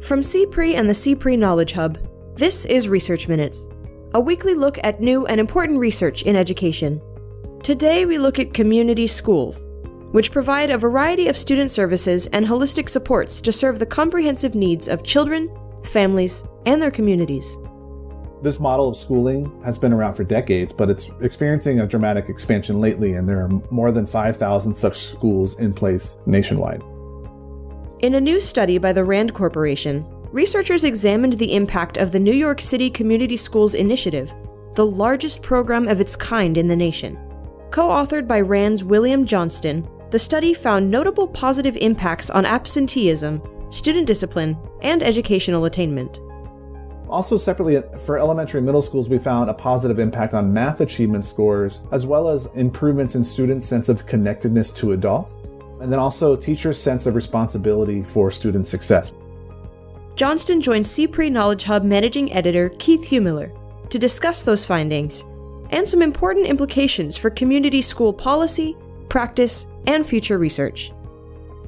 From CPRE and the CPRE Knowledge Hub, this is Research Minutes, a weekly look at new and important research in education. Today we look at community schools, which provide a variety of student services and holistic supports to serve the comprehensive needs of children, families, and their communities. This model of schooling has been around for decades, but it's experiencing a dramatic expansion lately, and there are more than 5,000 such schools in place nationwide. In a new study by the RAND Corporation, researchers examined the impact of the New York City Community Schools Initiative, the largest program of its kind in the nation. Co-authored by RAND's William Johnston, the study found notable positive impacts on absenteeism, student discipline, and educational attainment. Also separately, for elementary and middle schools, we found a positive impact on math achievement scores, as well as improvements in students' sense of connectedness to adults, and then also teachers' sense of responsibility for student success. Johnston joined CPRE Knowledge Hub Managing Editor Keith Heumiller to discuss those findings and some important implications for community school policy, practice, and future research.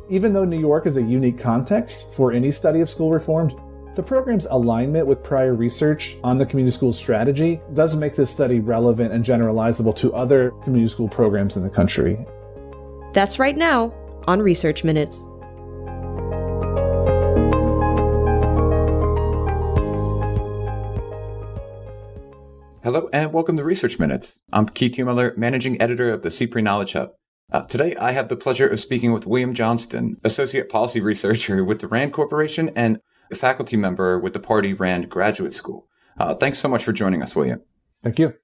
Even though New York is a unique context for any study of school reforms, the program's alignment with prior research on the community school strategy does make this study relevant and generalizable to other community school programs in the country. That's right now on Research Minutes. Hello and welcome to Research Minutes. I'm Keith Heumiller, Managing Editor of the CPRE Knowledge Hub. Today, I have the pleasure of speaking with William Johnston, Associate Policy Researcher with the RAND Corporation and a faculty member with the Pardee RAND Graduate School. Thanks so much for joining us, William. Thank you.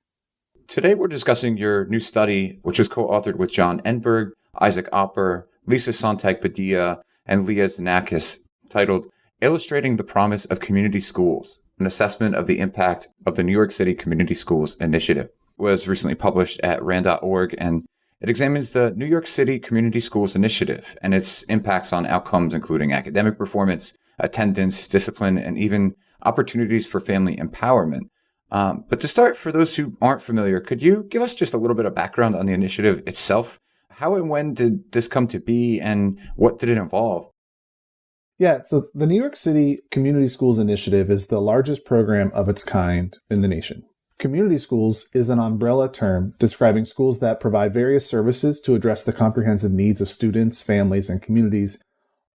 Today, we're discussing your new study, which is co-authored with John Enberg, Isaac Opper, Lisa Sontag-Padilla, and Leah Zanakis, titled Illustrating the Promise of Community Schools, an assessment of the impact of the New York City Community Schools Initiative. It was recently published at rand.org, and it examines the New York City Community Schools Initiative and its impacts on outcomes including academic performance, attendance, discipline, and even opportunities for family empowerment. But to start, for those who aren't familiar, could you give us just a little bit of background on the initiative itself? How and when did this come to be, and what did it involve? Yeah, so the New York City Community Schools Initiative is the largest program of its kind in the nation. Community schools is an umbrella term describing schools that provide various services to address the comprehensive needs of students, families, and communities.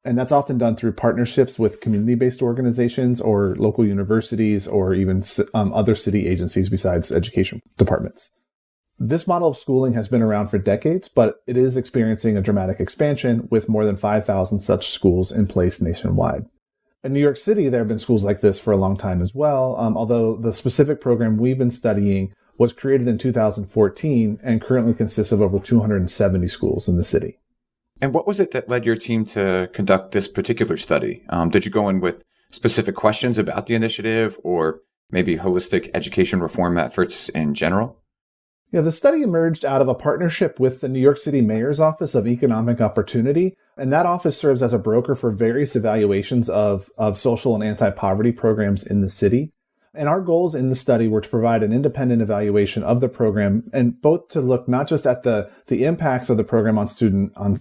And that's often done through partnerships with community-based organizations or local universities or even other city agencies besides education departments. This model of schooling has been around for decades, but it is experiencing a dramatic expansion with more than 5,000 such schools in place nationwide. In New York City, there have been schools like this for a long time as well, although the specific program we've been studying was created in 2014 and currently consists of over 270 schools in the city. And what was it that led your team to conduct this particular study? Did you go in with specific questions about the initiative or maybe holistic education reform efforts in general? Yeah, the study emerged out of a partnership with the New York City Mayor's Office of Economic Opportunity, and that office serves as a broker for various evaluations of social and anti-poverty programs in the city. And our goals in the study were to provide an independent evaluation of the program, and both to look not just at the impacts of the program on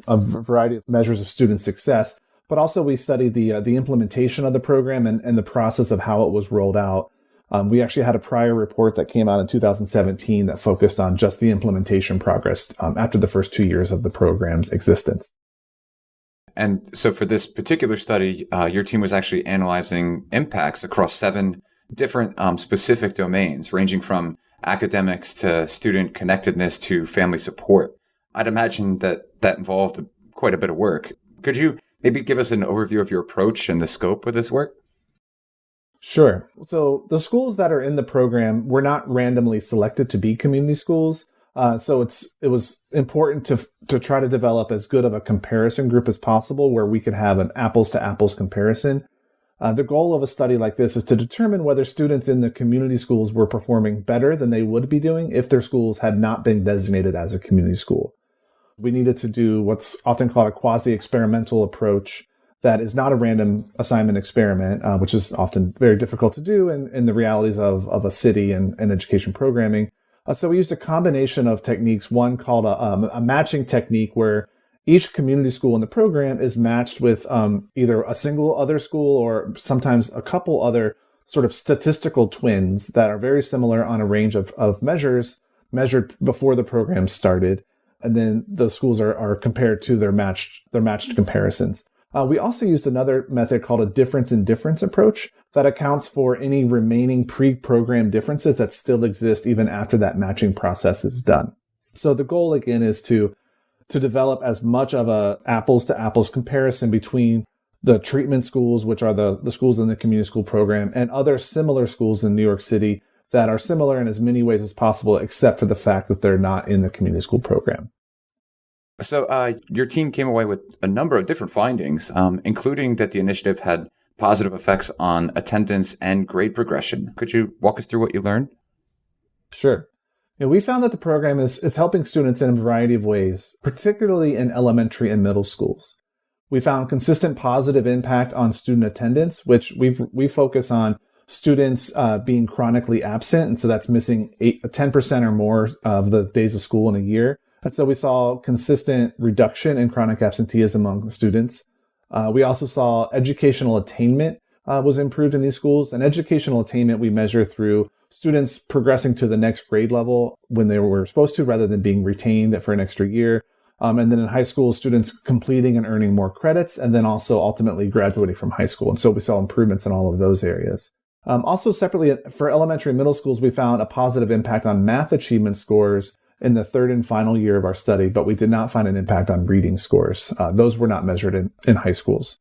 a variety of measures of student success, but also we studied the implementation of the program and the process of how it was rolled out. We actually had a prior report that came out in 2017 that focused on just the implementation progress after the first 2 years of the program's existence. And so for this particular study, your team was actually analyzing impacts across 7 different specific domains, ranging from academics to student connectedness to family support. I'd imagine that involved quite a bit of work. Could you maybe give us an overview of your approach and the scope of this work? Sure. So the schools that are in the program were not randomly selected to be community schools. So it was important to try to develop as good of a comparison group as possible where we could have an apples to apples comparison. The goal of a study like this is to determine whether students in the community schools were performing better than they would be doing if their schools had not been designated as a community school. We needed to do what's often called a quasi-experimental approach that is not a random assignment experiment, which is often very difficult to do in the realities of a city and education programming. So we used a combination of techniques, one called a matching technique where Each community school in the program is matched with either a single other school or sometimes a couple other sort of statistical twins that are very similar on a range of measures measured before the program started. And then the schools are compared to their matched comparisons. We also used another method called a difference in difference approach that accounts for any remaining pre-program differences that still exist even after that matching process is done. So the goal again is to develop as much of a apples to apples comparison between the treatment schools, which are the schools in the community school program, and other similar schools in New York City that are similar in as many ways as possible, except for the fact that they're not in the community school program. So your team came away with a number of different findings, including that the initiative had positive effects on attendance and grade progression. Could you walk us through what you learned? Sure. We found that the program is helping students in a variety of ways, particularly in elementary and middle schools. We found consistent positive impact on student attendance, which we focus on students being chronically absent, and so that's missing 10% or more of the days of school in a year. And so we saw consistent reduction in chronic absenteeism among students. We also saw educational attainment was improved in these schools. And educational attainment we measure through students progressing to the next grade level when they were supposed to, rather than being retained for an extra year. And then in high school, students completing and earning more credits, and then also ultimately graduating from high school. And so we saw improvements in all of those areas. Also separately, for elementary and middle schools, we found a positive impact on math achievement scores in the third and final year of our study, but we did not find an impact on reading scores. Those were not measured in high schools.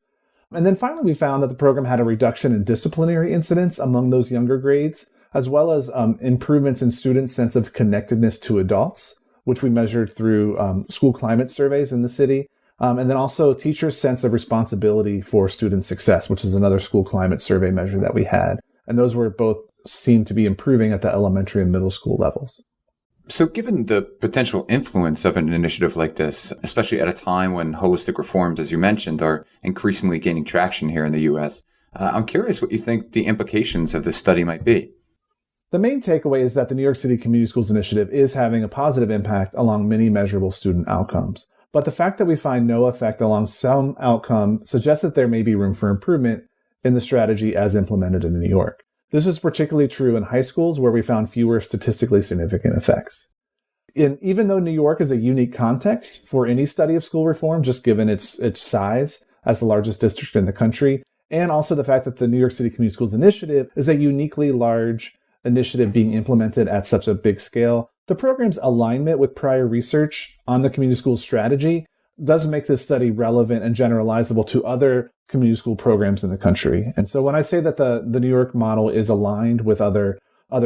And then finally, we found that the program had a reduction in disciplinary incidents among those younger grades, as well as improvements in students' sense of connectedness to adults, which we measured through school climate surveys in the city. And then also teachers' sense of responsibility for student success, which is another school climate survey measure that we had. And those were both seemed to be improving at the elementary and middle school levels. So given the potential influence of an initiative like this, especially at a time when holistic reforms, as you mentioned, are increasingly gaining traction here in the U.S., I'm curious what you think the implications of this study might be. The main takeaway is that the New York City Community Schools Initiative is having a positive impact along many measurable student outcomes. But the fact that we find no effect along some outcome suggests that there may be room for improvement in the strategy as implemented in New York. This is particularly true in high schools, where we found fewer statistically significant effects. Even though New York is a unique context for any study of school reform, just given its size as the largest district in the country, and also the fact that the New York City Community Schools Initiative is a uniquely large initiative being implemented at such a big scale, the program's alignment with prior research on the community school strategy does make this study relevant and generalizable to other community school programs in the country. And so when I say that the New York model is aligned with other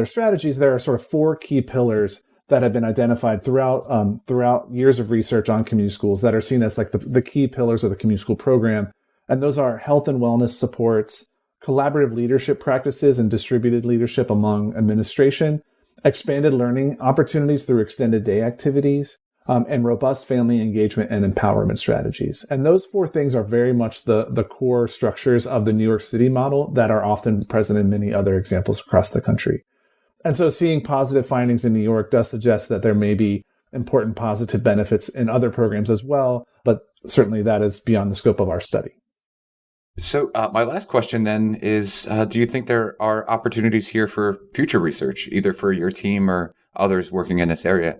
strategies, there are sort of four key pillars that have been identified throughout years of research on community schools that are seen as like the key pillars of the community school program. And those are health and wellness supports, collaborative leadership practices and distributed leadership among administration, expanded learning opportunities through extended day activities, and robust family engagement and empowerment strategies. And those four things are very much the core structures of the New York City model that are often present in many other examples across the country. And so seeing positive findings in New York does suggest that there may be important positive benefits in other programs as well, but certainly that is beyond the scope of our study. So my last question then is, do you think there are opportunities here for future research, either for your team or others working in this area?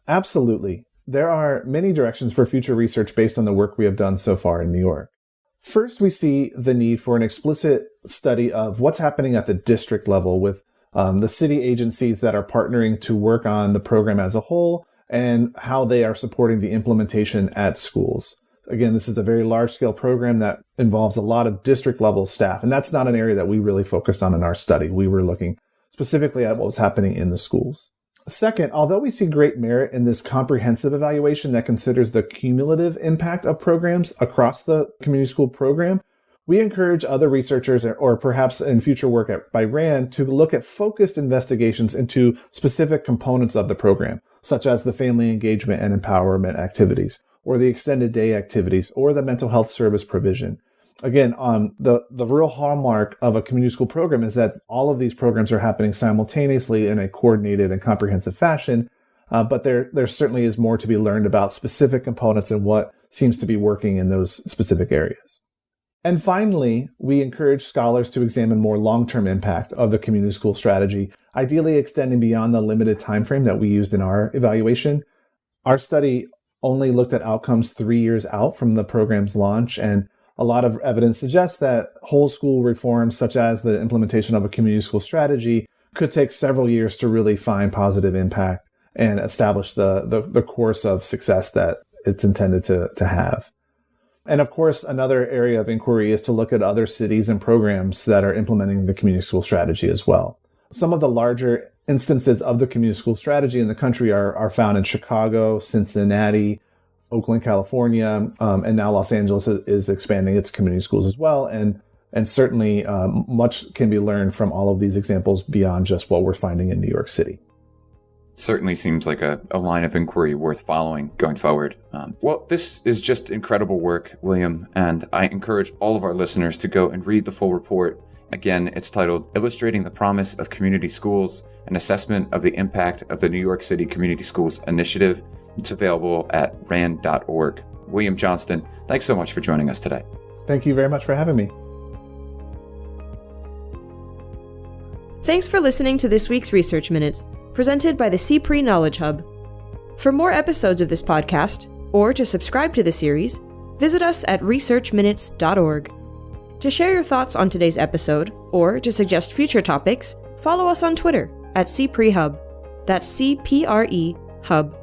Absolutely. There are many directions for future research based on the work we have done so far in New York. First, we see the need for an explicit study of what's happening at the district level with the city agencies that are partnering to work on the program as a whole and how they are supporting the implementation at schools. Again, this is a very large-scale program that involves a lot of district-level staff, and that's not an area that we really focused on in our study. We were looking specifically at what was happening in the schools. Second, although we see great merit in this comprehensive evaluation that considers the cumulative impact of programs across the community school program, we encourage other researchers, or perhaps in future work by RAND, to look at focused investigations into specific components of the program, such as the family engagement and empowerment activities, or the extended day activities, or the mental health service provision. Again, the real hallmark of a community school program is that all of these programs are happening simultaneously in a coordinated and comprehensive fashion. but there certainly is more to be learned about specific components and what seems to be working in those specific areas. And finally, we encourage scholars to examine more long-term impact of the community school strategy, ideally extending beyond the limited timeframe that we used in our evaluation. Our study only looked at outcomes 3 years out from the program's launch, and a lot of evidence suggests that whole school reforms, such as the implementation of a community school strategy, could take several years to really find positive impact and establish the course of success that it's intended to have. And of course, another area of inquiry is to look at other cities and programs that are implementing the community school strategy as well. Some of the larger instances of the community school strategy in the country are found in Chicago, Cincinnati, Oakland, California, and now Los Angeles is expanding its community schools as well. And certainly much can be learned from all of these examples beyond just what we're finding in New York City. Certainly seems like a line of inquiry worth following going forward. Well, this is just incredible work, William, and I encourage all of our listeners to go and read the full report. Again, it's titled Illustrating the Promise of Community Schools, an Assessment of the Impact of the New York City Community Schools Initiative. It's available at rand.org. William Johnston, thanks so much for joining us today. Thank you very much for having me. Thanks for listening to this week's Research Minutes, presented by the CPRE Knowledge Hub. For more episodes of this podcast, or to subscribe to the series, visit us at researchminutes.org. To share your thoughts on today's episode, or to suggest future topics, follow us on Twitter at CPRE Hub. That's CPRE Hub.